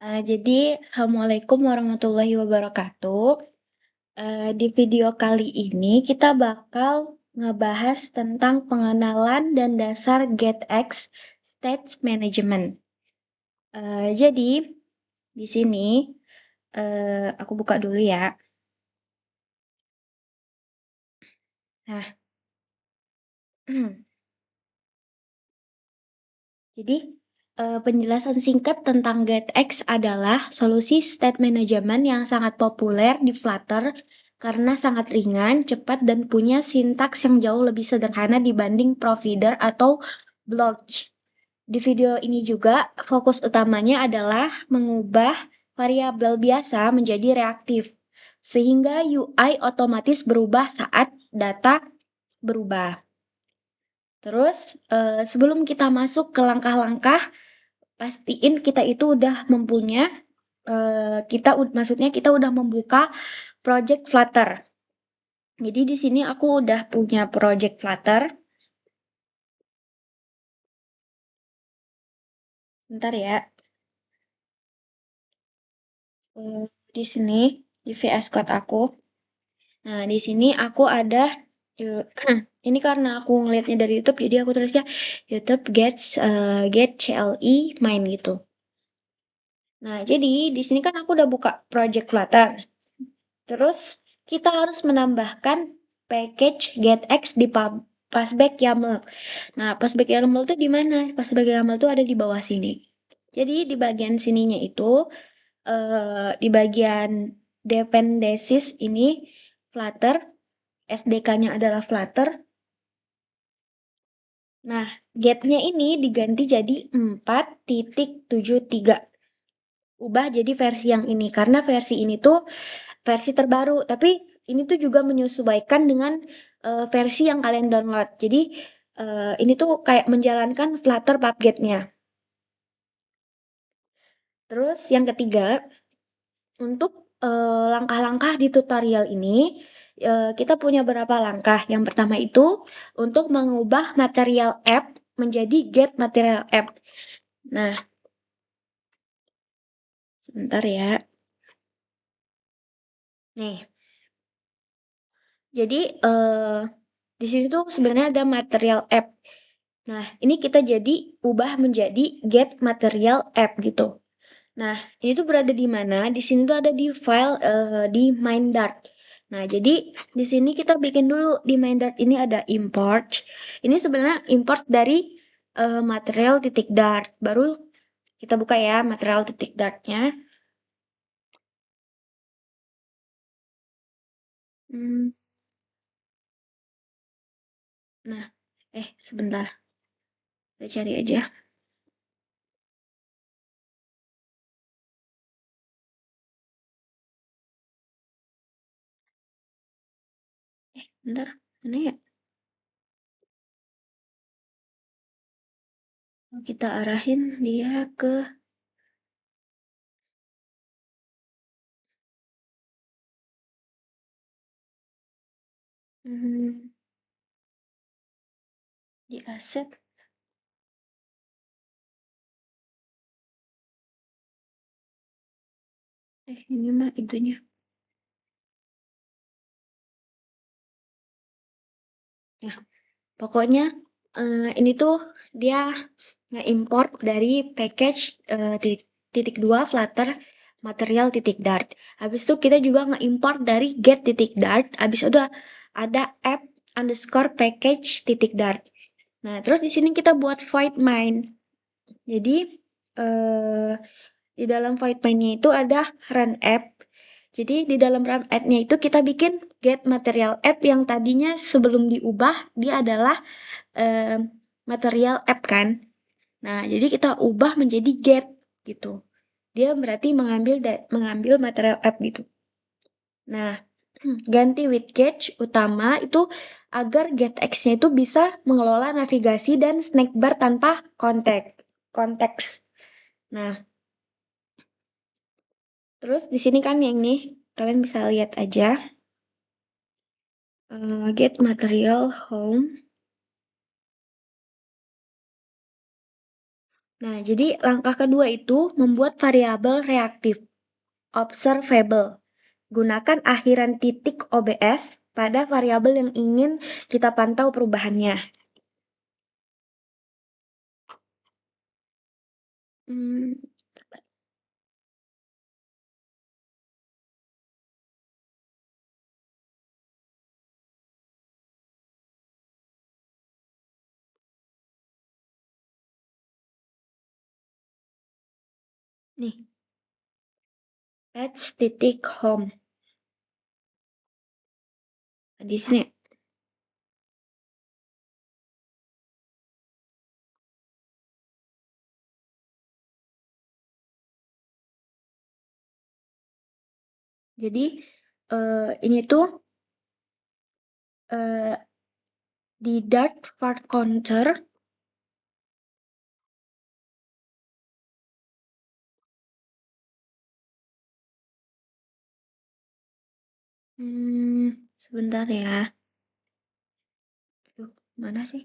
Jadi, Assalamualaikum warahmatullahi wabarakatuh. Di video kali ini kita bakal ngebahas tentang pengenalan dan dasar GetX Stage Management. Jadi, di sini aku buka dulu ya. Nah, jadi penjelasan singkat tentang GetX adalah solusi state management yang sangat populer di Flutter karena sangat ringan, cepat, dan punya sintaks yang jauh lebih sederhana dibanding provider atau blog. Di video ini juga fokus utamanya adalah mengubah variabel biasa menjadi reaktif, sehingga UI otomatis berubah saat data berubah. Terus, sebelum kita masuk ke langkah-langkah, pastiin kita itu udah mempunyai, maksudnya kita udah membuka project Flutter. Jadi di sini aku udah punya project Flutter. Bentar ya. Di sini di VS Code aku. Nah, di sini aku ada ini karena aku ngelihatnya dari YouTube, jadi aku tulisnya YouTube get CLE main gitu. Nah, jadi di sini kan aku udah buka project Flutter. Terus kita harus menambahkan package getX di passback YAML. Nah, passback YAML itu di mana? Passback YAML itu ada di bawah sini. Jadi di bagian sininya itu di bagian dependencies ini Flutter, SDK-nya adalah Flutter. Nah, get-nya ini diganti jadi 4.73. Ubah jadi versi yang ini karena versi ini tuh versi terbaru, tapi ini tuh juga menyesuaikan dengan versi yang kalian download. Jadi ini tuh kayak menjalankan Flutter PubGet-nya. Terus yang ketiga, untuk langkah-langkah di tutorial ini kita punya beberapa langkah. Yang pertama itu untuk mengubah material app menjadi get material app. Nah, sebentar ya. Nih, jadi di sini tuh sebenarnya ada material app. Nah, ini kita jadi ubah menjadi get material app gitu. Nah, ini tuh berada di mana? Di sini tuh ada di file di main.dart. Nah, jadi di sini kita bikin dulu di main.dart ini ada import. Ini sebenarnya import dari material titik dart. Baru kita buka ya material titik dartnya. Hmm, Nah, sebentar. Kita cari aja. Bentar. Mana ya? Kita arahin dia ke hmm, di aset. Ini mah itunya. Ya, pokoknya ini tuh dia nge-import dari package titik dua Flutter material titik dart. Habis itu kita juga nge-import dari get titik dart. Habis itu ada app underscore package titik dart. Nah, terus di sini kita buat void main. Jadi di dalam void main-nya itu ada run app. Jadi di dalam run app-nya itu kita bikin get material app yang tadinya sebelum diubah dia adalah material app kan. Nah, jadi kita ubah menjadi get gitu. Dia berarti mengambil material app gitu. Nah, ganti with cache utama itu agar getX-nya itu bisa mengelola navigasi dan snack bar tanpa konteks. Nah, terus di sini kan yang ini kalian bisa lihat aja get material home. Nah, jadi langkah kedua itu membuat variabel reaktif, observable. Gunakan akhiran titik OBS pada variabel yang ingin kita pantau perubahannya. Hmm, nih, patch titik home. Di sini. Jadi ini tuh di dart var counter sebentar ya. Aduh, mana sih?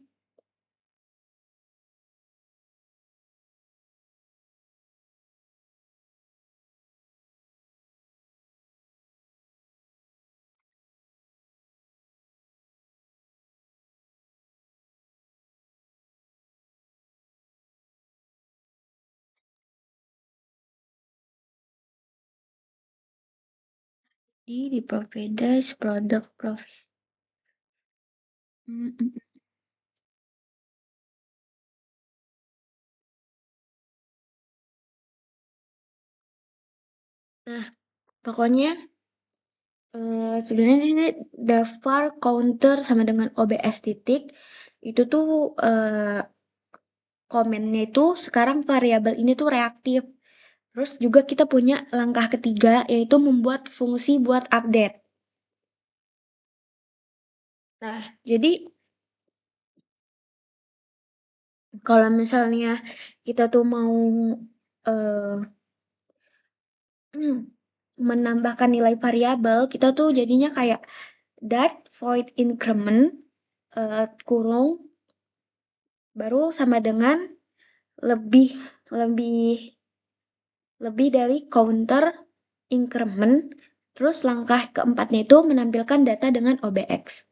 Di providers product profit. Hmm, hmm. Nah, pokoknya sebenarnya di sini daftar counter sama dengan OBS titik itu tuh komennya itu sekarang variabel ini tuh reaktif. Terus juga kita punya langkah ketiga yaitu membuat fungsi buat update. Nah, jadi kalau misalnya kita tuh mau eh, menambahkan nilai variabel, kita tuh jadinya kayak dart void increment kurung baru sama dengan lebih lebih lebih dari counter increment. Terus langkah keempatnya itu menampilkan data dengan OBX.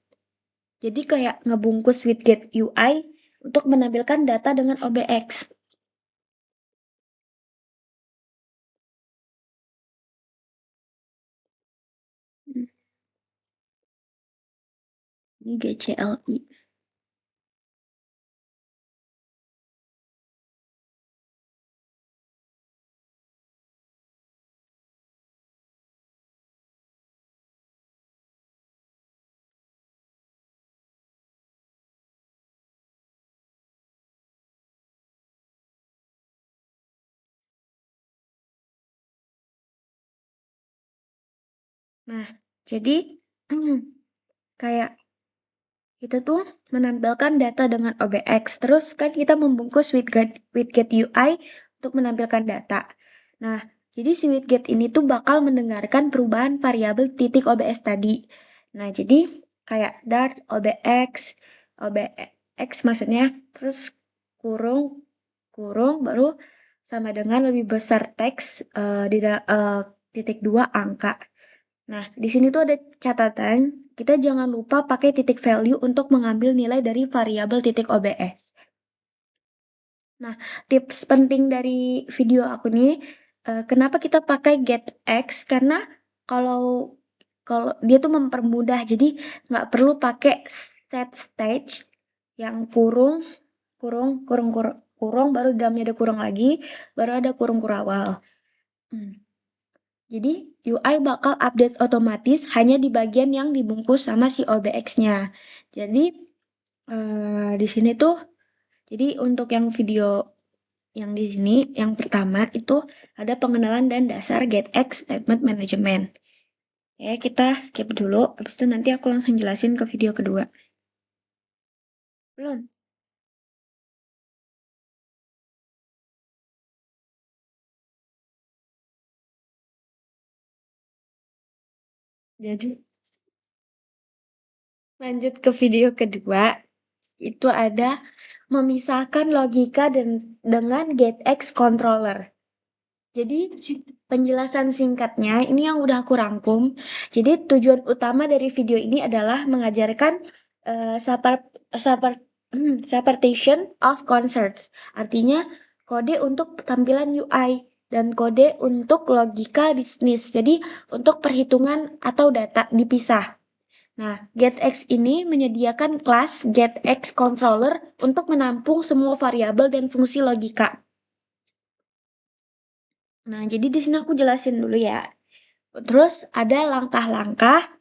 Jadi kayak ngebungkus widget UI untuk menampilkan data dengan OBX. Ini GCLI. Nah, jadi kayak kita tuh menampilkan data dengan OBX. Terus kan kita membungkus widget UI untuk menampilkan data. Nah, jadi si widget ini tuh bakal mendengarkan perubahan variabel titik OBS tadi. Nah, jadi kayak dart OBX maksudnya, terus kurung, kurung, baru sama dengan lebih besar teks titik dua angka. Nah, di sini tuh ada catatan, kita jangan lupa pakai titik value untuk mengambil nilai dari variabel titik OBS. Nah, tips penting dari video aku nih, kenapa kita pakai getX? Karena kalau kalau dia tuh mempermudah, jadi nggak perlu pakai set stage yang kurung, kurung, kurung, kurung, kurung, baru di dalamnya ada kurung lagi, baru ada kurung kurawal. Jadi UI bakal update otomatis hanya di bagian yang dibungkus sama si OBX-nya. Jadi di sini tuh, jadi untuk yang video yang di sini, yang pertama itu ada pengenalan dan dasar GetX Statement Management. Ya, kita skip dulu, habis itu nanti aku langsung jelasin ke video kedua. Belum? Jadi lanjut ke video kedua, itu ada memisahkan logika dengan getX controller. Jadi penjelasan singkatnya ini yang udah aku rangkum. Jadi tujuan utama dari video ini adalah mengajarkan separation of concepts. Artinya kode untuk tampilan UI dan kode untuk logika bisnis. Jadi untuk perhitungan atau data dipisah. Nah, getX ini menyediakan kelas getXController untuk menampung semua variabel dan fungsi logika. Nah, jadi di sini aku jelasin dulu ya. Terus ada langkah-langkah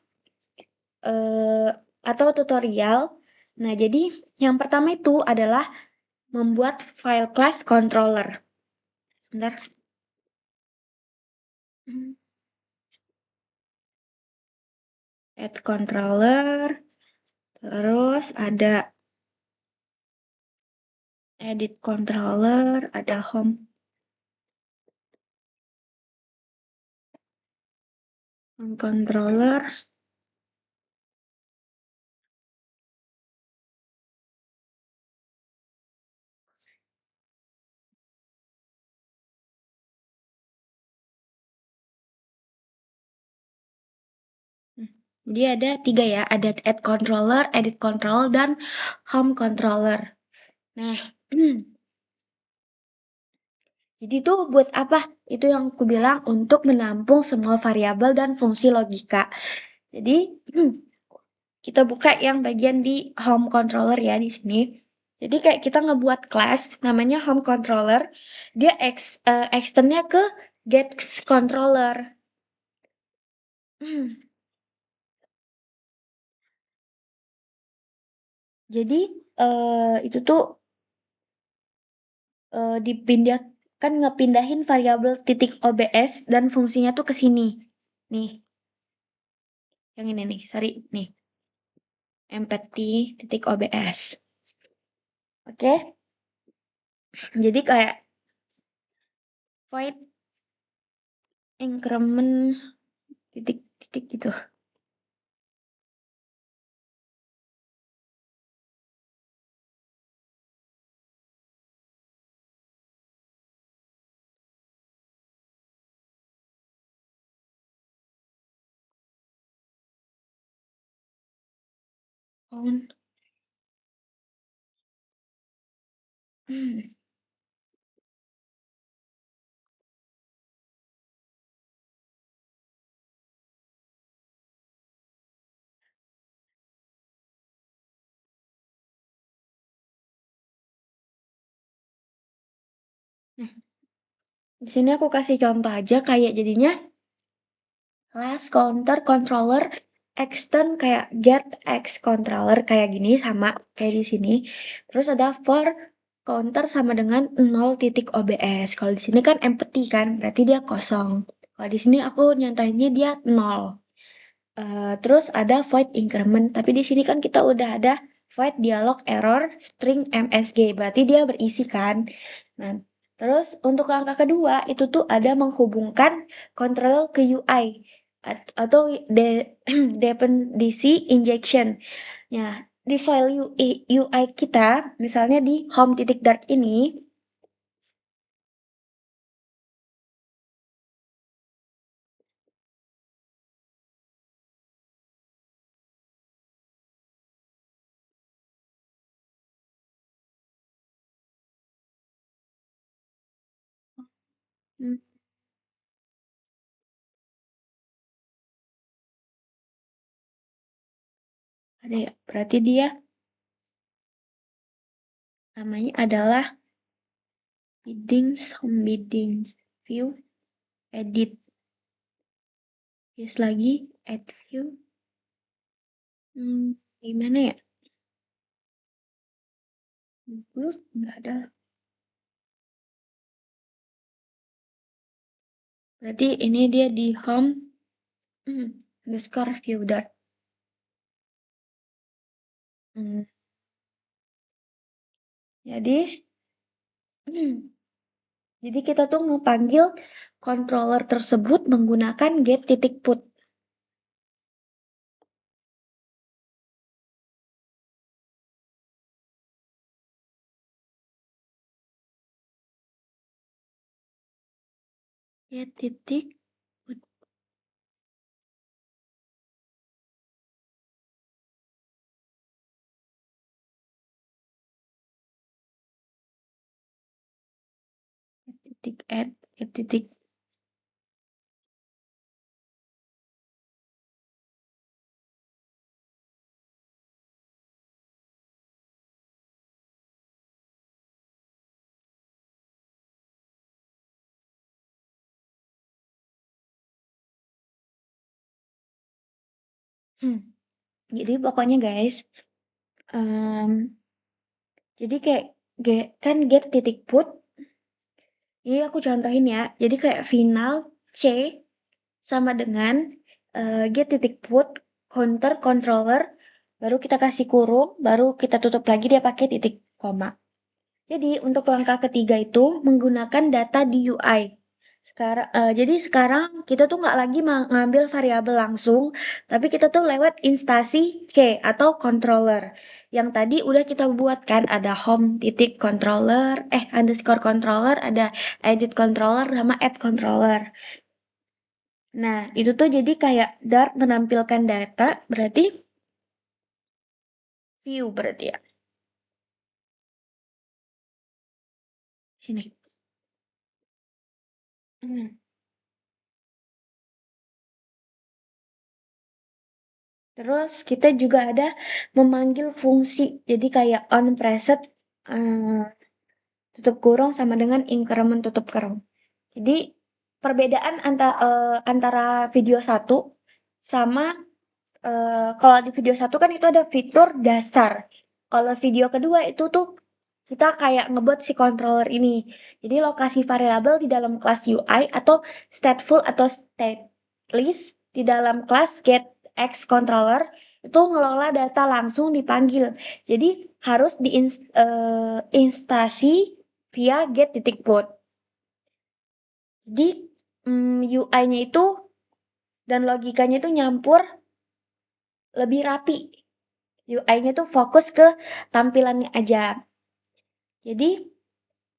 atau tutorial. Nah, jadi yang pertama itu adalah membuat file class controller. Sebentar. Add controller. Terus ada edit controller, ada home controllers. Jadi ada 3 ya, ada add controller, edit controller, dan home controller. Nah, jadi itu buat apa? Itu yang aku bilang untuk menampung semua variabel dan fungsi logika. Jadi kita buka yang bagian di home controller ya di sini. Jadi kayak kita ngebuat class namanya home controller, dia extendnya ke get controller. Jadi itu tuh dipindah kan ngepindahin variabel titik OBS dan fungsinya tuh ke sini. Nih, yang ini nih, sorry, nih. Empathy titik OBS. Oke. Jadi kayak void increment titik-titik gitu. On. Hmm. Nah, di sini aku kasih contoh aja kayak jadinya class counter controller extend kayak get x controller kayak gini sama kayak di sini. Terus ada for counter sama dengan 0 titik OBS. Kalau di sini kan empty kan, berarti dia kosong. Kalau di sini aku nyontohinnya dia 0. Terus ada void increment, tapi di sini kan kita udah ada void dialog error string MSG, berarti dia berisi kan. Nah, terus untuk langkah kedua itu tuh ada menghubungkan control ke UI atau dependency injection. Nah, di file UI kita, misalnya di home titik dart ini, hmm, ada ya, berarti dia namanya adalah biddings, home biddings, view, edit. Yes lagi, add view. Gimana ya? Dulu nggak ada. Berarti ini dia di home underscore view dot. Jadi, jadi kita tuh mau panggil controller tersebut menggunakan get titik put. get titik put get titik add get titik Jadi pokoknya guys, jadi kayak kan get titik put, ini aku contohin ya. Jadi kayak final C sama dengan get titik put counter controller, baru kita kasih kurung, baru kita tutup lagi dia pakai titik koma. Jadi untuk langkah ketiga itu menggunakan data di UI. Jadi sekarang kita tuh nggak lagi mengambil variabel langsung, tapi kita tuh lewat instansi C atau controller. Yang tadi udah kita buat kan, ada home titik controller, underscore controller, ada edit controller sama add controller. Nah, itu tuh jadi kayak Dart menampilkan data, berarti view berarti ya. Sini. Hmm. Terus kita juga ada memanggil fungsi. Jadi kayak on preset tutup kurung sama dengan increment tutup kurung. Jadi perbedaan antara video satu sama kalau di video satu kan itu ada fitur dasar. Kalau video kedua itu tuh kita kayak ngebuat si controller ini. Jadi lokasi variabel di dalam kelas UI atau stateful atau state list di dalam kelas getXController itu ngelola data langsung dipanggil. Jadi harus instansi via get titik put. Jadi UI-nya itu dan logikanya itu nyampur lebih rapi. UI-nya tuh fokus ke tampilannya aja. Jadi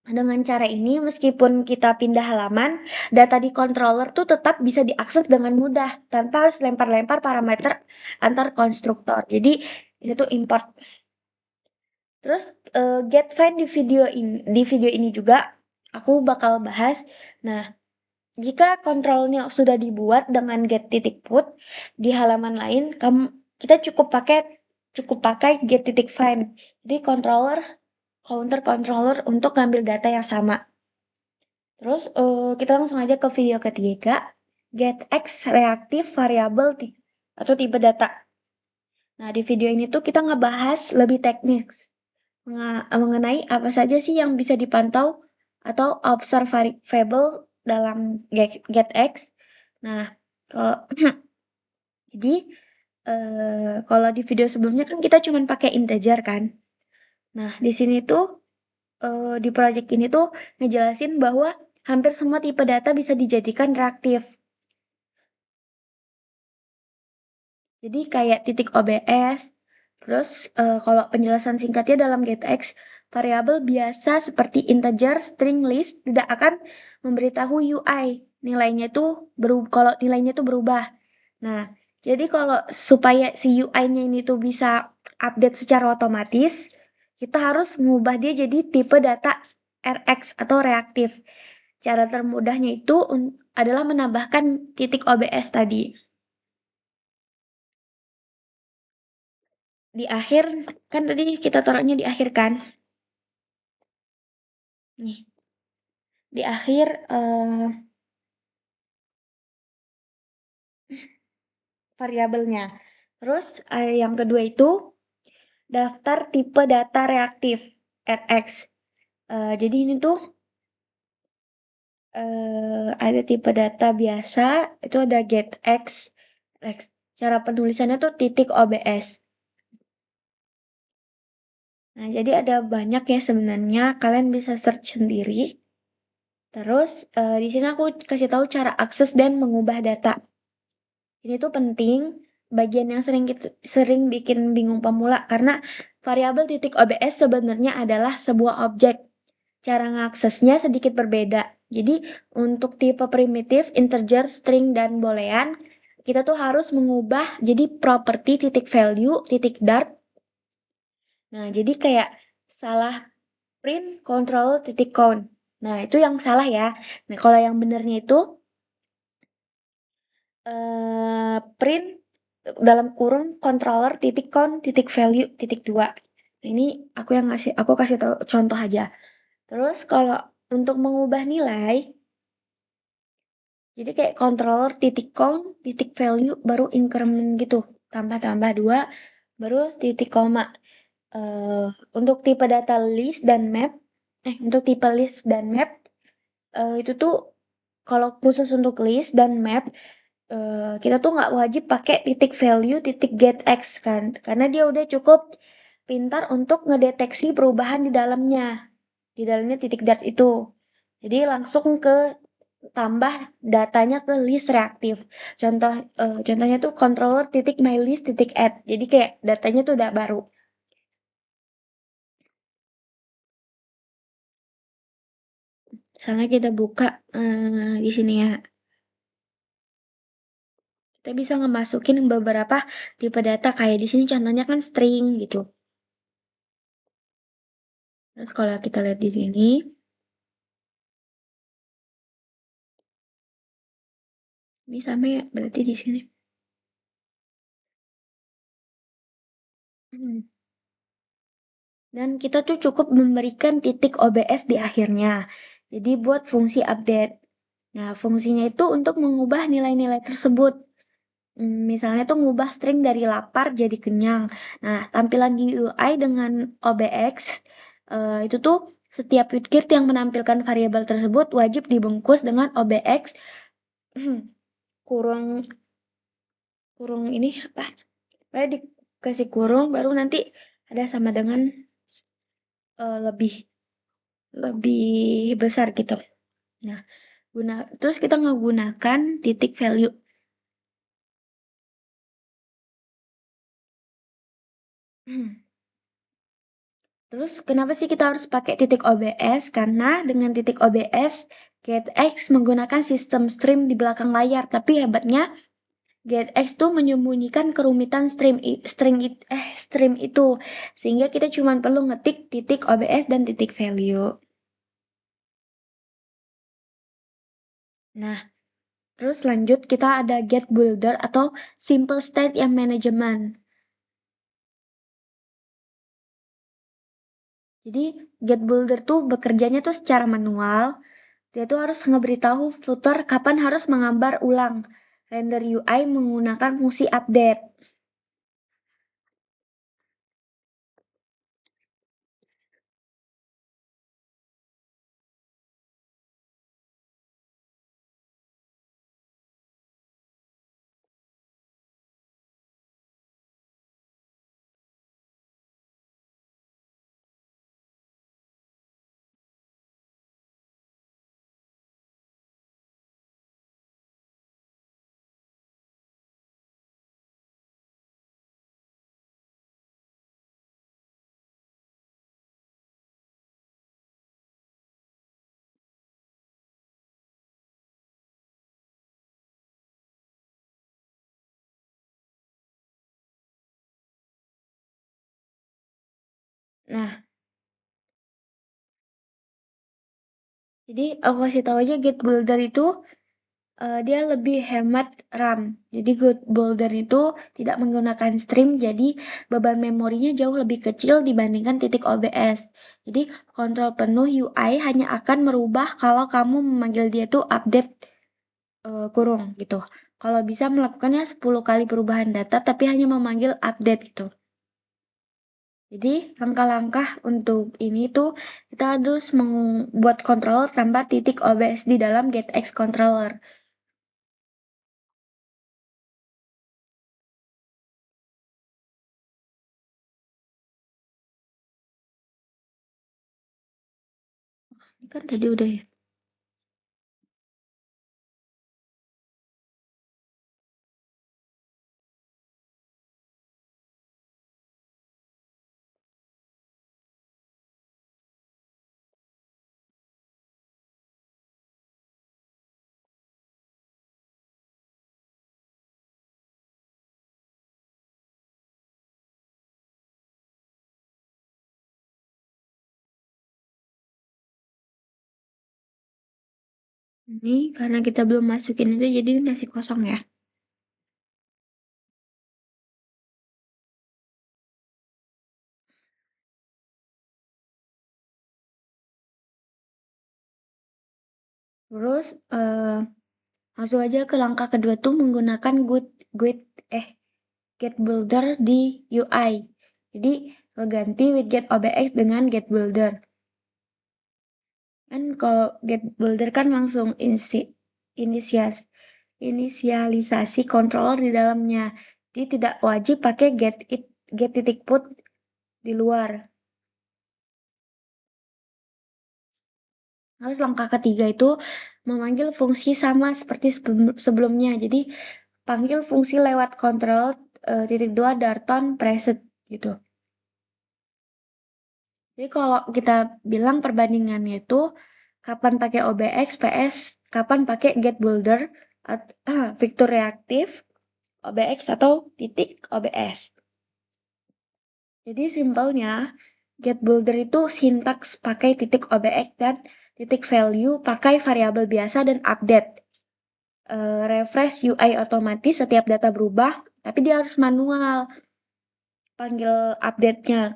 dengan cara ini, meskipun kita pindah halaman, data di controller tuh tetap bisa diakses dengan mudah tanpa harus lempar-lempar parameter antar konstruktor. Jadi ini tuh import. Terus get find di video ini juga aku bakal bahas. Nah, jika kontrolnya sudah dibuat dengan get titik put di halaman lain, kita cukup pakai get titik find. Jadi counter controller untuk ngambil data yang sama. Terus kita langsung aja ke video ketiga, getX reactive variable atau tipe data. Nah, di video ini tuh kita ngebahas lebih teknis mengenai apa saja sih yang bisa dipantau atau observable dalam getX. Nah, kalau jadi kalau di video sebelumnya kan kita cuma pakai integer kan. Nah, di sini tuh di project ini tuh ngejelasin bahwa hampir semua tipe data bisa dijadikan reaktif. Jadi kayak titik OBS, terus kalau penjelasan singkatnya dalam getX, variabel biasa seperti integer, string, list tidak akan memberitahu UI nilainya itu kalau nilainya itu berubah. Nah, jadi kalau supaya si UI-nya ini tuh bisa update secara otomatis, kita harus mengubah dia jadi tipe data RX atau reaktif. Cara termudahnya itu adalah menambahkan titik OBS tadi. Di akhir, kan tadi kita taruhnya di akhir kan? Nih, di akhir variabelnya. Terus yang kedua itu daftar tipe data reaktif RX. Jadi ini tuh ada tipe data biasa, itu ada getX. Cara penulisannya tuh titik OBS. Nah, jadi ada banyak ya sebenarnya, kalian bisa search sendiri. Terus di sini aku kasih tahu cara akses dan mengubah data. Ini tuh penting, bagian yang sering bikin bingung pemula karena variabel titik OBS sebenarnya adalah sebuah objek. Cara ngaksesnya sedikit berbeda. Jadi untuk tipe primitif, integer, string, dan boolean, kita tuh harus mengubah jadi properti titik value, titik dart. Nah, jadi kayak salah print control titik count. Nah, itu yang salah ya. Nah, kalau yang benernya itu print dalam kurung controller titik count titik value titik dua. Nah, ini aku kasih tahu contoh aja. Terus kalau untuk mengubah nilai, jadi kayak controller titik count titik value baru increment gitu, tambah-tambah dua, baru titik koma. Eh, untuk tipe data list dan map, untuk tipe list dan map, itu tuh kalau khusus untuk list dan map, kita tuh nggak wajib pakai titik value titik get x kan, karena dia udah cukup pintar untuk ngedeteksi perubahan di dalamnya titik dart itu. Jadi langsung ke tambah datanya ke list reaktif. Contohnya tuh controller titik my list titik add. Jadi kayak datanya tuh udah baru. Misalnya kita buka di sini ya. Kita bisa ngemasukin beberapa tipe data kayak di sini contohnya kan string gitu. Terus kalau kita lihat di sini, ini sama ya berarti di sini. Hmm. Dan kita tuh cukup memberikan titik OBS di akhirnya. Jadi buat fungsi update. Nah, fungsinya itu untuk mengubah nilai-nilai tersebut. Misalnya tuh ngubah string dari lapar jadi kenyang. Nah, tampilan di UI dengan OBX itu tuh setiap widget yang menampilkan variabel tersebut wajib dibungkus dengan OBX kurung kurung ini apa? Kayak dikasih kurung baru nanti ada sama dengan lebih lebih besar gitu. Nah, terus kita menggunakan titik value. Terus kenapa sih kita harus pakai titik OBS? Karena dengan titik OBS, GetX menggunakan sistem stream di belakang layar. Tapi hebatnya, GetX tuh menyembunyikan kerumitan stream itu. Sehingga kita cuma perlu ngetik titik OBS dan titik value. Nah, terus lanjut kita ada Get Builder atau Simple State yang manajemen. Jadi Get Builder tuh bekerjanya tuh secara manual. Dia tuh harus ngeberitahu footer kapan harus menggambar ulang. Render UI menggunakan fungsi update. Nah, jadi aku kasih tahu aja Git Builder itu dia lebih hemat RAM. Jadi Git Builder itu tidak menggunakan stream, jadi beban memorinya jauh lebih kecil dibandingkan titik OBS. Jadi kontrol penuh UI hanya akan merubah kalau kamu memanggil dia tuh update kurung gitu. Kalau bisa melakukannya 10 kali perubahan data tapi hanya memanggil update gitu. Jadi langkah-langkah untuk ini tuh kita harus membuat controller tanpa titik OBS di dalam GetX controller. Ini kan tadi udah ya. Ini karena kita belum masukin itu jadi masih kosong ya. Terus langsung aja ke langkah kedua tuh menggunakan Git eh Get Builder di UI. Jadi ganti widget OBX dengan Get Builder. Kan kalau Get Builder kan langsung inisias inisialisasi controller di dalamnya. Jadi tidak wajib pakai get titik put di luar. Terus langkah ketiga itu memanggil fungsi sama seperti sebelumnya. Jadi panggil fungsi lewat control titik dua Darton preset gitu. Jadi kalau kita bilang perbandingannya itu kapan pakai OBX, PS, kapan pakai get builder, Victor reaktif, OBX atau titik OBS. Jadi simpelnya get builder itu sintaks pakai titik OBX dan titik value pakai variabel biasa dan update. Refresh UI otomatis setiap data berubah, tapi dia harus manual panggil update-nya.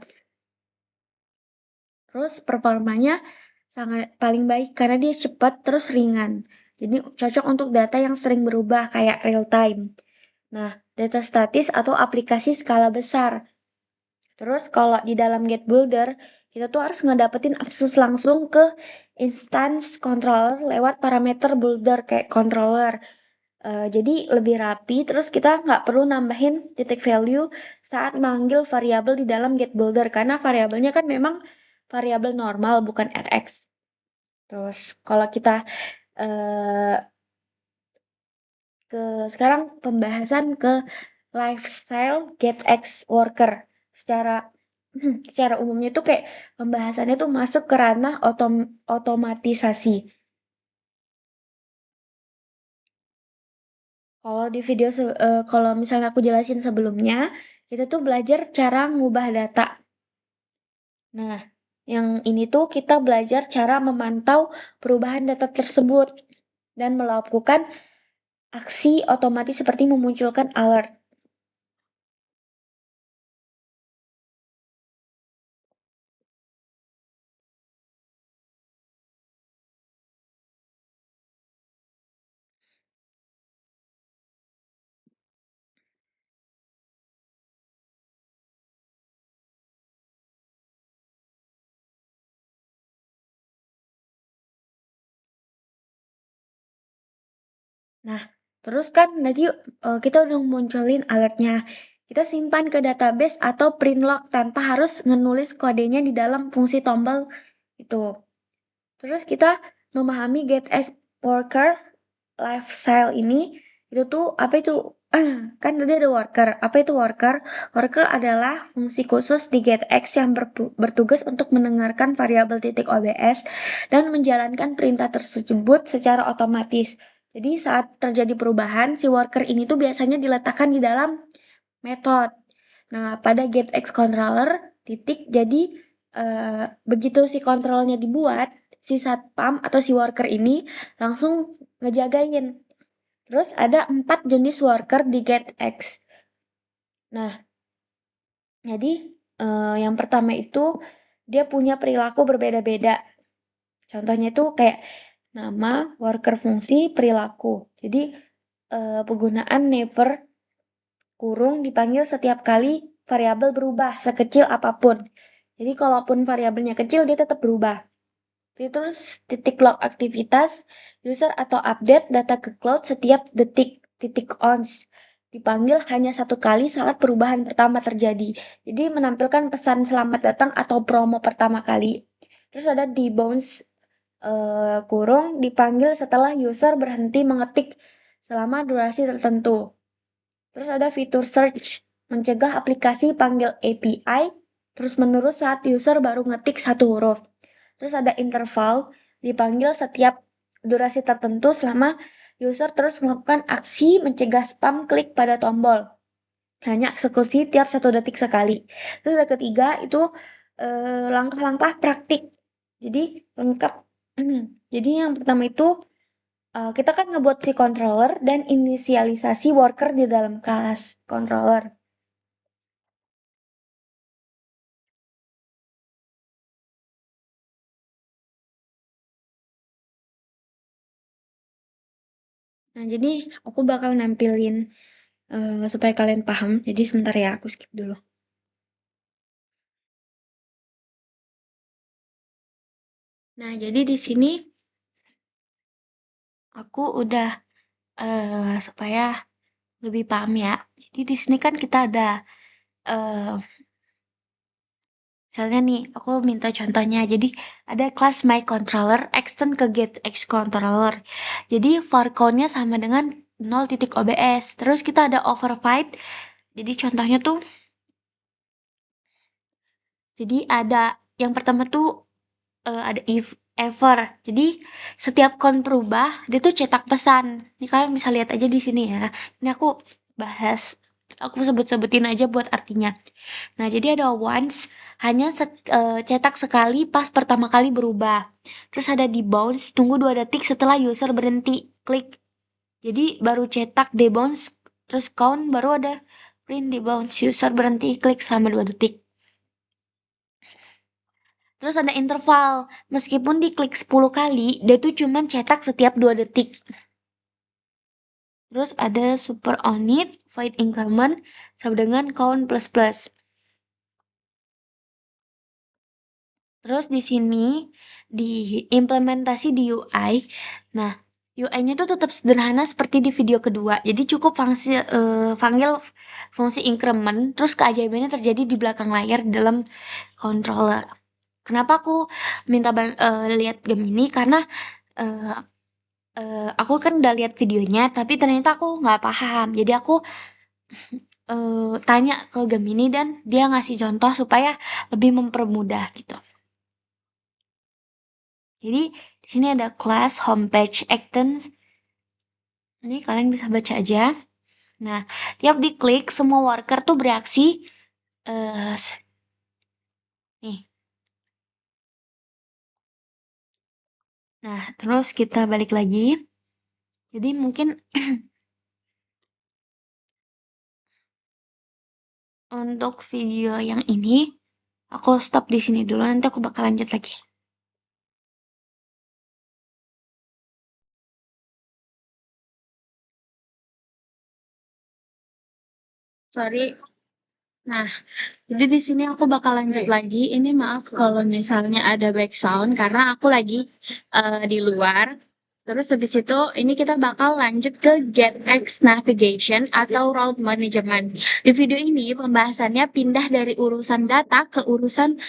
Terus performanya sangat paling baik karena dia cepat terus ringan. Jadi cocok untuk data yang sering berubah kayak real time. Nah, data statis atau aplikasi skala besar. Terus kalau di dalam Get Builder, kita tuh harus ngedapetin akses langsung ke instance controller lewat parameter builder kayak controller. Jadi lebih rapi, terus kita nggak perlu nambahin titik value saat manggil variabel di dalam Get Builder karena variabelnya kan memang variabel normal bukan RX. Terus kalau kita eh, sekarang pembahasan ke lifestyle GetX worker secara secara umumnya tuh kayak pembahasannya tuh masuk ke ranah otomatisasi. Kalau di video kalau misalnya aku jelasin sebelumnya, kita tuh belajar cara ngubah data. Nah, yang ini tuh kita belajar cara memantau perubahan data tersebut dan melakukan aksi otomatis seperti memunculkan alert. Nah, terus kan tadi kita udah munculin alertnya. Kita simpan ke database atau print log tanpa harus menulis kodenya di dalam fungsi tombol itu. Terus kita memahami get as workers lifestyle ini itu tuh apa itu? Kan tadi ada worker. Apa itu worker? Worker adalah fungsi khusus di getX yang bertugas untuk mendengarkan variabel titik OBS dan menjalankan perintah tersebut secara otomatis. Jadi saat terjadi perubahan, si worker ini tuh biasanya diletakkan di dalam metode. Nah, pada getX controller titik jadi begitu si kontrolnya dibuat, si satpam atau si worker ini langsung ngejagain. Terus ada 4 jenis worker di getX. Nah, jadi yang pertama itu dia punya perilaku berbeda-beda. Contohnya itu kayak nama, worker fungsi, perilaku. Jadi penggunaan never kurung dipanggil setiap kali variabel berubah sekecil apapun. Jadi kalaupun variabelnya kecil dia tetap berubah. Terus titik log aktivitas user atau update data ke cloud setiap detik. Titik ons dipanggil hanya satu kali saat perubahan pertama terjadi. Jadi menampilkan pesan selamat datang atau promo pertama kali. Terus ada debounce kurung dipanggil setelah user berhenti mengetik selama durasi tertentu. Terus ada fitur search mencegah aplikasi panggil API terus menerus saat user baru ngetik satu huruf. Terus ada interval dipanggil setiap durasi tertentu selama user terus melakukan aksi mencegah spam klik pada tombol. Hanya eksekusi tiap 1 detik sekali. Terus ada ketiga itu langkah-langkah praktik. Jadi lengkap. Jadi yang pertama itu Kita kan ngebuat si controller dan inisialisasi worker di dalam kelas controller. Nah, jadi aku bakal nampilin supaya kalian paham. Jadi sebentar ya, aku skip dulu. Nah, jadi di sini aku udah supaya lebih paham ya. Jadi di sini kan kita ada eh misalnya nih, aku minta contohnya. Jadi ada kelas my controller extend ke get x controller. Jadi var count-nya sama dengan 0.obs. Terus kita ada override. Jadi contohnya tuh, jadi ada yang pertama tuh ada if ever. Jadi setiap count berubah, dia tuh cetak pesan. Jadi kalian bisa lihat aja di sini ya. Ini aku bahas, aku sebut-sebutin aja buat artinya. Nah, jadi ada once, hanya cetak sekali pas pertama kali berubah. Terus ada di bounce, tunggu 2 detik setelah user berhenti klik. Jadi baru cetak debounce, terus count, baru ada print debounce, user berhenti klik selama 2 detik. Terus ada interval, meskipun diklik 10 kali, dia tuh cuman cetak setiap 2 detik. Terus ada super on it, void increment, sama dengan count plus plus. Terus di sini di implementasi di UI. Nah, UI-nya tuh tetap sederhana seperti di video kedua. Jadi cukup panggil fungsi increment, terus keajaibannya terjadi di belakang layar dalam controller. Kenapa aku minta lihat game ini? Karena eh, aku kan udah lihat videonya, tapi ternyata aku nggak paham. Jadi aku tanya ke Gemini dan dia ngasih contoh supaya lebih mempermudah gitu. Jadi di sini ada class homepage actions. Ini kalian bisa baca aja. Nah, tiap diklik semua worker tuh bereaksi. eh nih. Nah, terus kita balik lagi. Jadi mungkin untuk video yang ini aku stop di sini dulu. Nanti aku bakal lanjut lagi. Sorry. Nah, jadi di sini aku bakal lanjut lagi. Ini maaf kalau misalnya ada back sound karena aku lagi di luar. Terus habis itu ini kita bakal lanjut ke GetX Navigation atau Route Management. Di video ini pembahasannya pindah dari urusan data ke urusan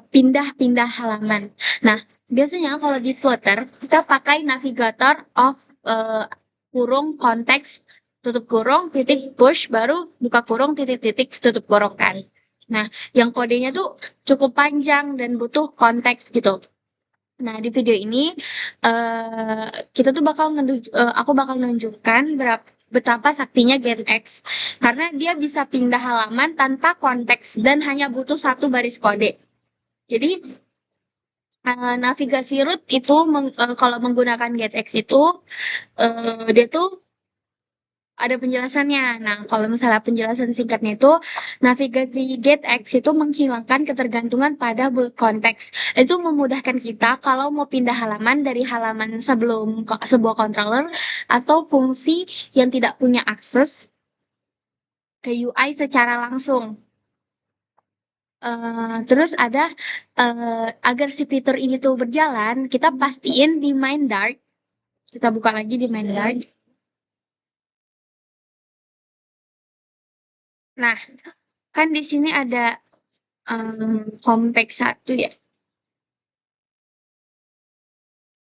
pindah-pindah halaman. Nah, biasanya kalau di Flutter kita pakai navigator of kurung konteks tutup kurung titik push baru buka kurung titik-titik tutup kurung kan. Nah, yang kodenya tuh cukup panjang dan butuh konteks gitu. Nah, di video ini kita tuh aku bakal nunjukkan betapa saktinya GetX karena dia bisa pindah halaman tanpa konteks dan hanya butuh satu baris kode. Jadi navigasi root itu kalau menggunakan GetX itu dia tuh ada penjelasannya. Nah, kalau misalnya penjelasan singkatnya itu, navigasi GetX itu menghilangkan ketergantungan pada bulk konteks. Itu memudahkan kita kalau mau pindah halaman dari halaman sebelum sebuah controller atau fungsi yang tidak punya akses ke UI secara langsung. Terus ada agar si fitur ini tuh berjalan, kita pastiin di main Dart. Kita buka lagi di main Dart. Nah, kan di sini ada compact satu ya.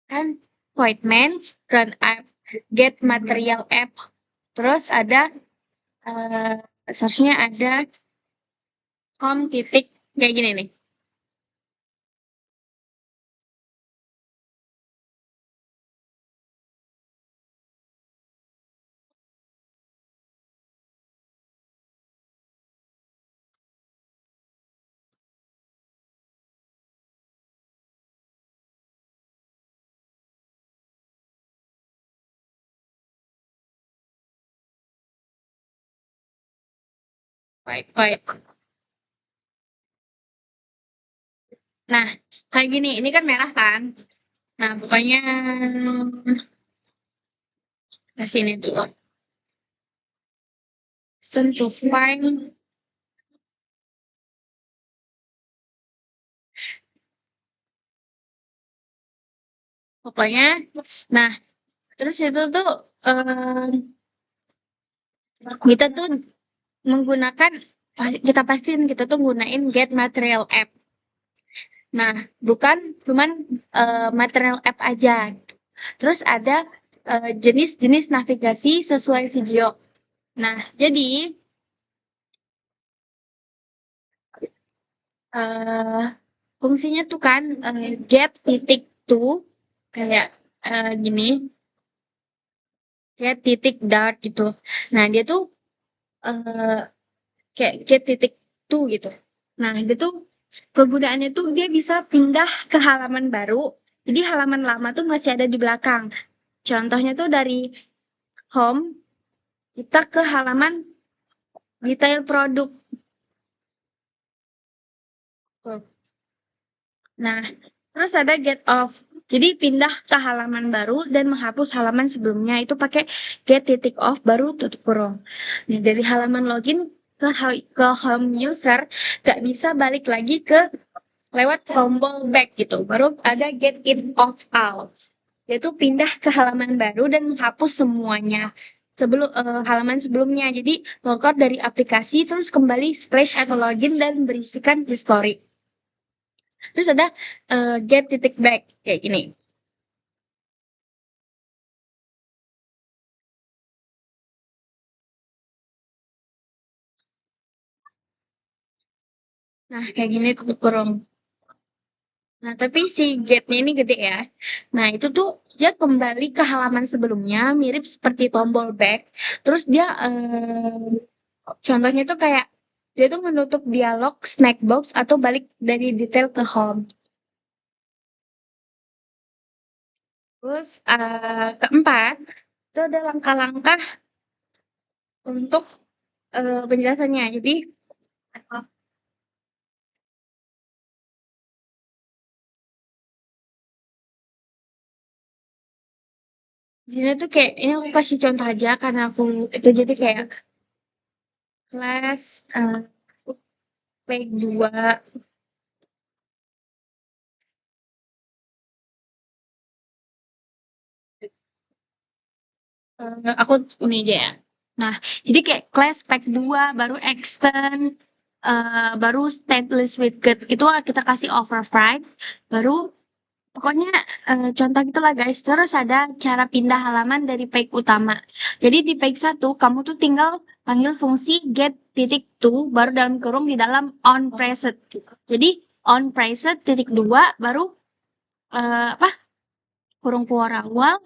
Kan void main, run app, get material app. Terus ada source-nya ada com titik kayak gini nih. Wait. Nah, kayak gini, ini kan merah kan? Nah, pokoknya ke sini dulu. Sentuh find, pokoknya. Nah, terus itu tuh kita tuh menggunakan kita pastiin kita tuh gunain get material app. Nah, bukan cuman material app aja. Terus ada jenis-jenis navigasi sesuai video. Nah, jadi eh fungsinya tuh kan get titik tuh kayak gini, get titik dart gitu. Nah, dia tuh eh kayak get titik tuh gitu. Nah, itu tuh kegunaannya tuh dia bisa pindah ke halaman baru. Jadi halaman lama tuh masih ada di belakang. Contohnya tuh dari home kita ke halaman detail produk. Tuh. Nah, terus ada get off. Jadi pindah ke halaman baru dan menghapus halaman sebelumnya itu pakai get titik off baru tutup kurung. Nah, dari halaman login ke home user gak bisa balik lagi ke lewat tombol back gitu. Baru ada get it off all. Yaitu pindah ke halaman baru dan menghapus semuanya sebelum halaman sebelumnya. Jadi logout dari aplikasi terus kembali splash atau login dan berisikan history. Terus ada get titik back kayak gini. Nah, kayak gini tutup kurung. Nah, tapi si getnya ini gede ya. Nah, itu tuh dia kembali ke halaman sebelumnya, mirip seperti tombol back. Terus dia, contohnya tuh kayak, dia tuh menutup dialog, snack box, atau balik dari detail ke home. Terus, keempat, itu ada langkah-langkah untuk penjelasannya. Jadi, di sini tuh kayak, ini aku kasih contoh aja karena aku itu jadi kayak kelas week 2. Aku ini aja ya. Nah, jadi kayak class pack 2 baru extend baru stateless widget itu kita kasih override baru pokoknya contoh gitulah guys. Terus ada cara pindah halaman dari page utama. Jadi di page 1 kamu tuh tinggal panggil fungsi get titik to baru dalam kurung di dalam on preset. Jadi on preset titik 2 baru apa kurung keluar awal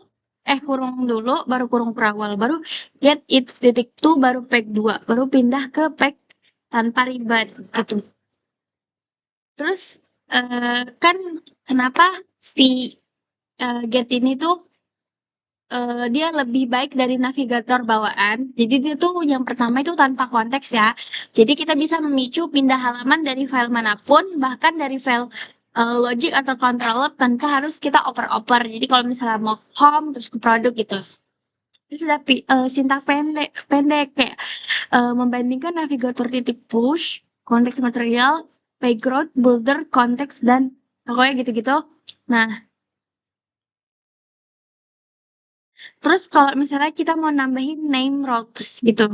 kurung dulu baru kurung per awal baru get it titik tuh baru pack 2 baru pindah ke pack tanpa ribet gitu terus kan kenapa si get ini tuh dia lebih baik dari navigator bawaan jadi dia tuh yang pertama itu tanpa konteks ya jadi kita bisa memicu pindah halaman dari file manapun bahkan dari file logic atau controller tanpa harus kita oper-oper jadi kalau misalnya mau home terus ke produk gitu terus ada sintak pendek pendek kayak membandingkan navigator titik push, konteks material, background, boulder, konteks dan pokoknya gitu-gitu. Nah, terus kalau misalnya kita mau nambahin name routes gitu.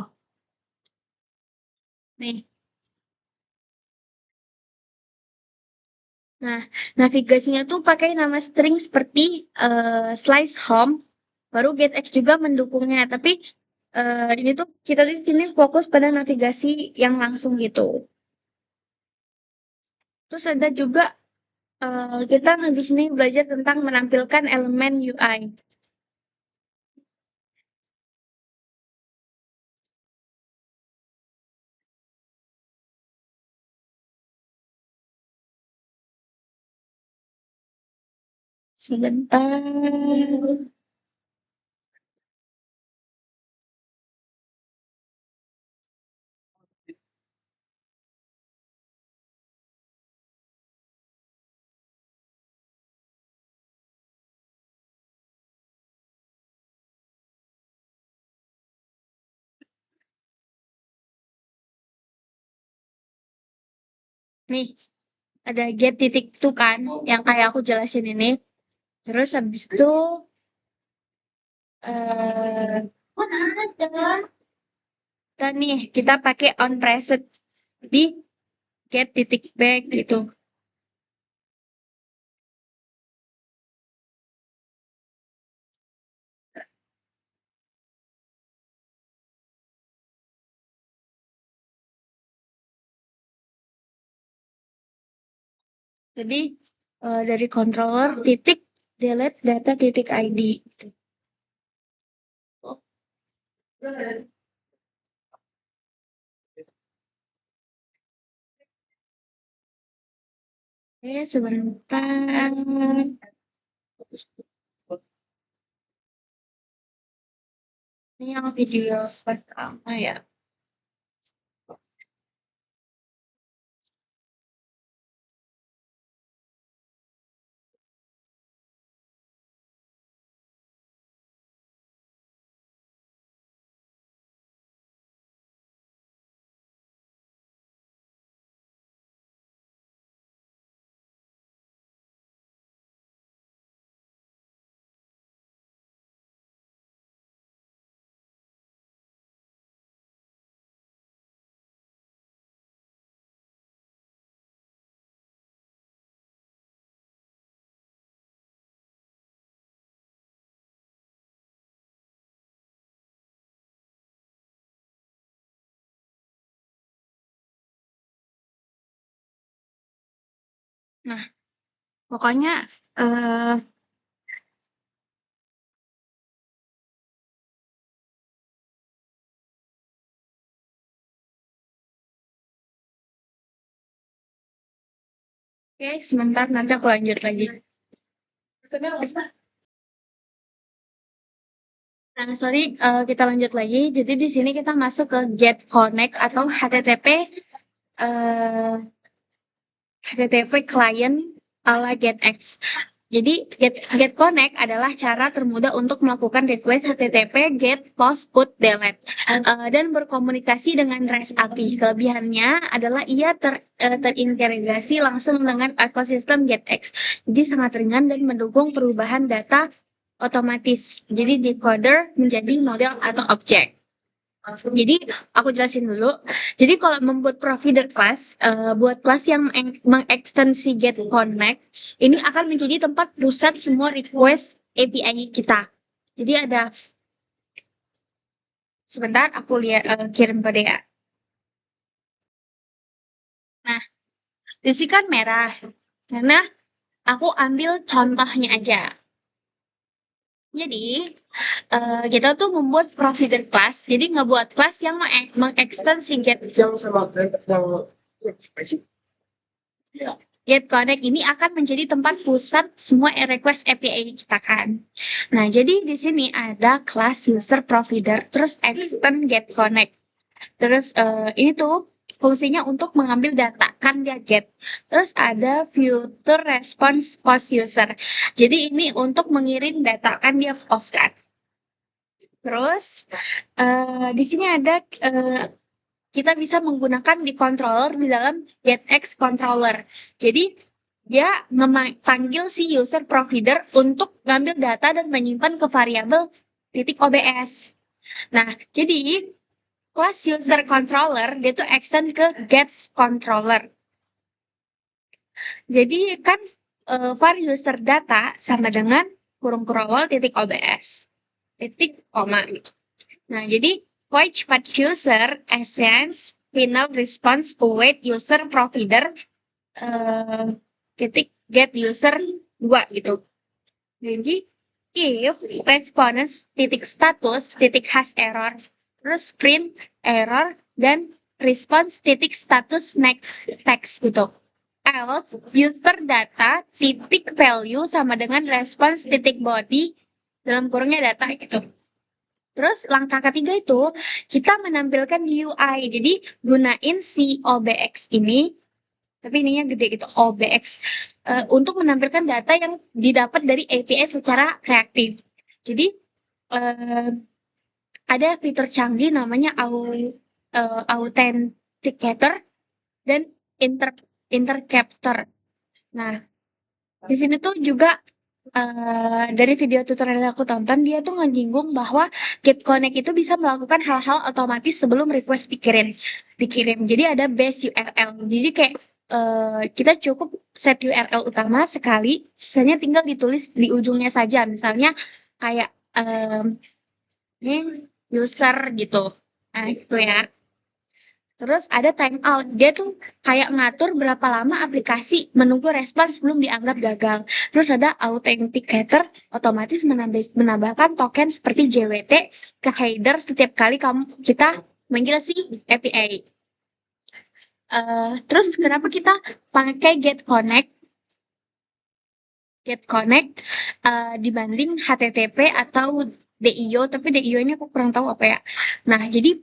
Nih. Nah, navigasinya tuh pakai nama string seperti slice home, baru getX juga mendukungnya. Tapi ini tuh kita di sini fokus pada navigasi yang langsung gitu. Terus ada juga kita di sini belajar tentang menampilkan elemen UI. Sebentar. Nih, ada get titik tuh kan, yang kayak aku jelasin ini. Terus habis itu, kita pakai on preset di get titik back gitu. Jadi dari controller titik delete data titik ID. Oke, sebentar. Ini yang video pertama ya. Nah, pokoknya eh oke, sebentar nanti aku lanjut lagi. Nah, sorry, kita lanjut lagi. Jadi di sini kita masuk ke get connect atau HTTP client ala GetX. Jadi get connect adalah cara termudah untuk melakukan request HTTP get post put delete dan berkomunikasi dengan REST API. Kelebihannya adalah ia terintegrasi langsung dengan ekosistem GetX. Jadi sangat ringan dan mendukung perubahan data otomatis. Jadi decoder menjadi model atau objek. Jadi aku jelasin dulu. Jadi kalau membuat provider class, buat kelas yang mengekstensi get connect, ini akan menjadi tempat pusat semua request API kita. Jadi ada sebentar aku lihat kirim kode ya. Nah, di sini kan merah karena aku ambil contohnya aja. Jadi kita tuh membuat provider class, jadi ngebuat kelas yang mengekstensi Get Connect ini akan menjadi tempat pusat semua request API kita kan. Nah, jadi di sini ada kelas user provider, terus extend Get Connect. Terus ini tuh fungsinya untuk mengambil data kan dia get. Terus ada future response post user. Jadi ini untuk mengirim data kan dia post kan. Terus di sini ada kita bisa menggunakan di controller di dalam getX controller. Jadi dia panggil si user provider untuk ngambil data dan menyimpan ke variabel titik OBS. Nah, jadi kelas user controller dia tuh extend ke gets controller. Jadi kan var user data sama dengan kurung awal titik OBS titik koma gitu. Nah, jadi void path user essence final response await user provider titik get user 2 gitu. Jadi if response titik status titik has error terus print error dan response titik status next text gitu. Else user data titik value sama dengan response titik body dalam kurungnya data gitu. Terus langkah ketiga itu kita menampilkan UI. Jadi gunain si OBX ini, tapi ininya gede gitu OBX untuk menampilkan data yang didapat dari API secara reaktif. Jadi ada fitur canggih namanya authenticator dan interceptor. Nah, di sini tuh juga dari video tutorial yang aku tonton, dia tuh ngejinggung bahwa Get Connect itu bisa melakukan hal-hal otomatis sebelum request dikirim. Jadi ada base URL. Jadi kayak kita cukup set URL utama sekali, sisanya tinggal ditulis di ujungnya saja. Misalnya kayak ini user gitu. Nah, gitu ya. Terus ada timeout. Dia tuh kayak ngatur berapa lama aplikasi menunggu respon sebelum dianggap gagal. Terus ada authenticator, otomatis menambahkan token seperti JWT ke header setiap kali kita manggil si API. Terus kenapa kita pakai Get Connect dibanding HTTP atau DIO, tapi DIO ini aku kurang tahu apa ya. Nah, jadi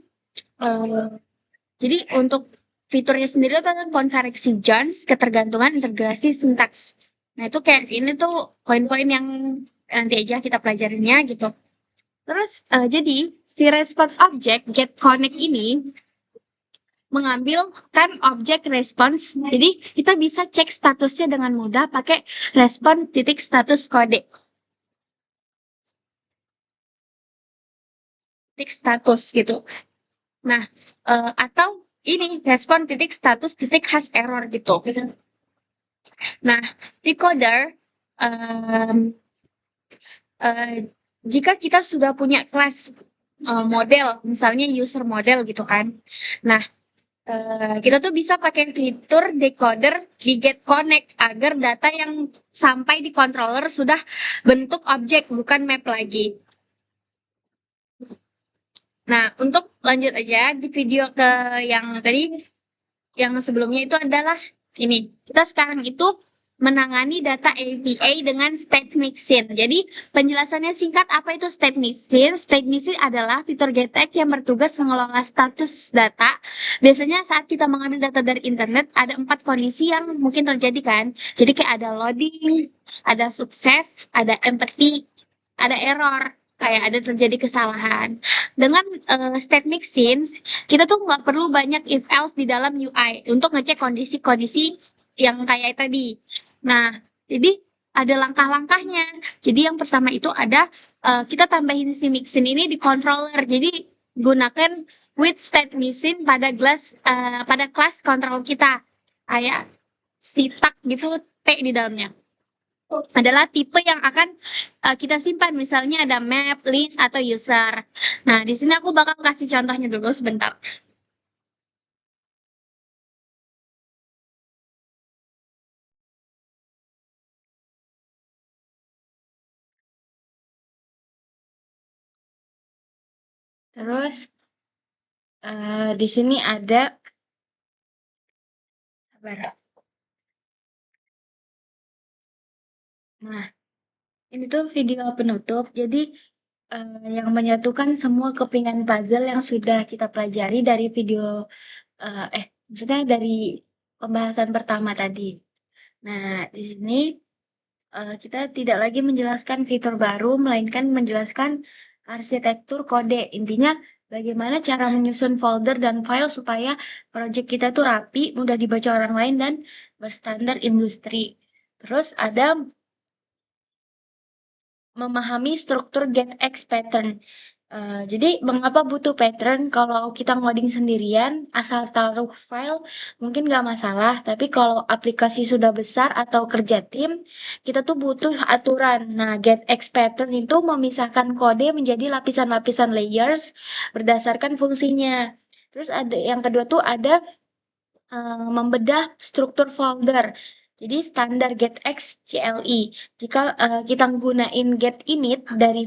untuk fiturnya sendiri itu ada konversi Jones, ketergantungan, integrasi sintaks. Nah, itu kayak ini tuh poin-poin yang nanti aja kita pelajarinnya gitu. Terus jadi si response object get connect ini mengambil kan objek response. Jadi kita bisa cek statusnya dengan mudah pakai respon titik status kode. Titik status gitu. Nah, atau ini respon titik status titik hash error gitu. Nah, decoder jika kita sudah punya kelas model, misalnya user model gitu kan. Nah, kita tuh bisa pakai fitur decoder di Get Connect agar data yang sampai di controller sudah bentuk objek bukan map lagi. Nah, untuk lanjut aja di video ke yang tadi, yang sebelumnya itu adalah ini. Kita sekarang itu menangani data API dengan state mixin. Jadi penjelasannya singkat, apa itu state mixin? State mixin adalah fitur GetX yang bertugas mengelola status data. Biasanya saat kita mengambil data dari internet ada 4 kondisi yang mungkin terjadi kan. Jadi kayak ada loading, ada sukses, ada empty, ada error, kayak ada terjadi kesalahan. Dengan state mixin, kita tuh nggak perlu banyak if else di dalam UI untuk ngecek kondisi-kondisi yang kayak tadi. Nah, jadi ada langkah-langkahnya. Jadi yang pertama itu ada kita tambahin si mixin ini di controller. Jadi gunakan with state mixin pada kelas control kita. Kayak si tag gitu T di dalamnya. Adalah tipe yang akan kita simpan. Misalnya ada map, list, atau user. Nah, di sini aku bakal kasih contohnya dulu sebentar. Terus di sini ada sabar. Nah, ini tuh video penutup. Jadi yang menyatukan semua kepingan puzzle yang sudah kita pelajari dari video maksudnya dari pembahasan pertama tadi. Nah, di sini kita tidak lagi menjelaskan fitur baru, melainkan menjelaskan arsitektur kode. Intinya, bagaimana cara menyusun folder dan file supaya project kita tuh rapi, mudah dibaca orang lain, dan berstandar industri. Terus ada memahami struktur getX pattern. Jadi mengapa butuh pattern? Kalau kita ngoding sendirian, asal taruh file mungkin nggak masalah. Tapi kalau aplikasi sudah besar atau kerja tim, kita tuh butuh aturan. Nah, getX pattern itu memisahkan kode menjadi lapisan-lapisan layers berdasarkan fungsinya. Terus ada yang kedua tuh ada membedah struktur folder. Jadi standar getX CLI. Jika kita gunain get init dari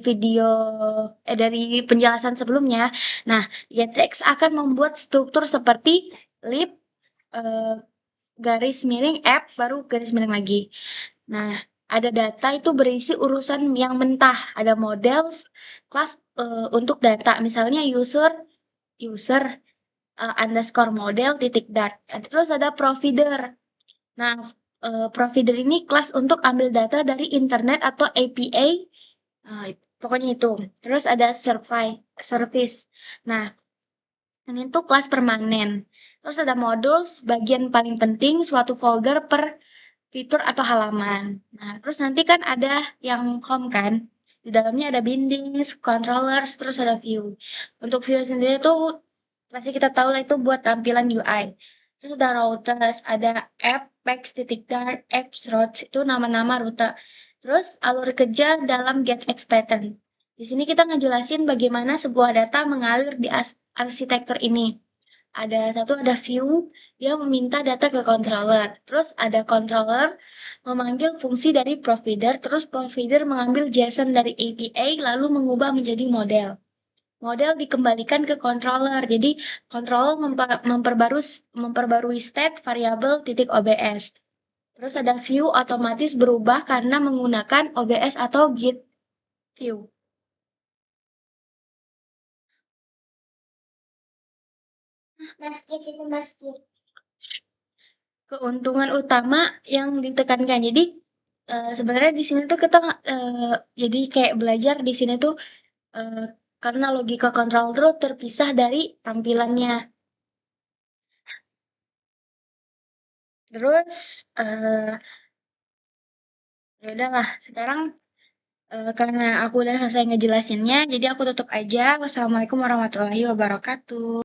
dari penjelasan sebelumnya, nah getX akan membuat struktur seperti lib garis miring app baru garis miring lagi. Nah, ada data itu berisi urusan yang mentah, ada models, kelas untuk data, misalnya user underscore model titik dart. Terus ada provider. Nah, provider ini kelas untuk ambil data dari internet atau API. Pokoknya itu. Terus ada service. Nah, ini tuh kelas permanen. Terus ada modules, bagian paling penting suatu folder per fitur atau halaman. Nah, terus nanti kan ada yang home kan. Di dalamnya ada bindings, controllers, terus ada view. Untuk view sendiri tuh pasti kita tahu lah itu buat tampilan UI. Terus ada routers, ada app, packs, titik dar, apps, routes, itu nama-nama rute. Terus alur kerja dalam GetX pattern. Di sini kita ngejelasin bagaimana sebuah data mengalir di arsitektur ini. Ada view, dia meminta data ke controller. Terus ada controller memanggil fungsi dari provider, terus provider mengambil JSON dari API lalu mengubah menjadi model. Model dikembalikan ke controller. Jadi controller memperbarui state variabel titik OBS. Terus ada view otomatis berubah karena menggunakan OBS atau git view. Basket itu basket. Keuntungan utama yang ditekankan. Jadi sebenarnya di sini tuh kita jadi kayak belajar di sini tuh eh, karena logika kontrol tuh terpisah dari tampilannya. Terus ya udahlah sekarang karena aku udah selesai ngejelasinnya, jadi aku tutup aja. Wassalamualaikum warahmatullahi wabarakatuh.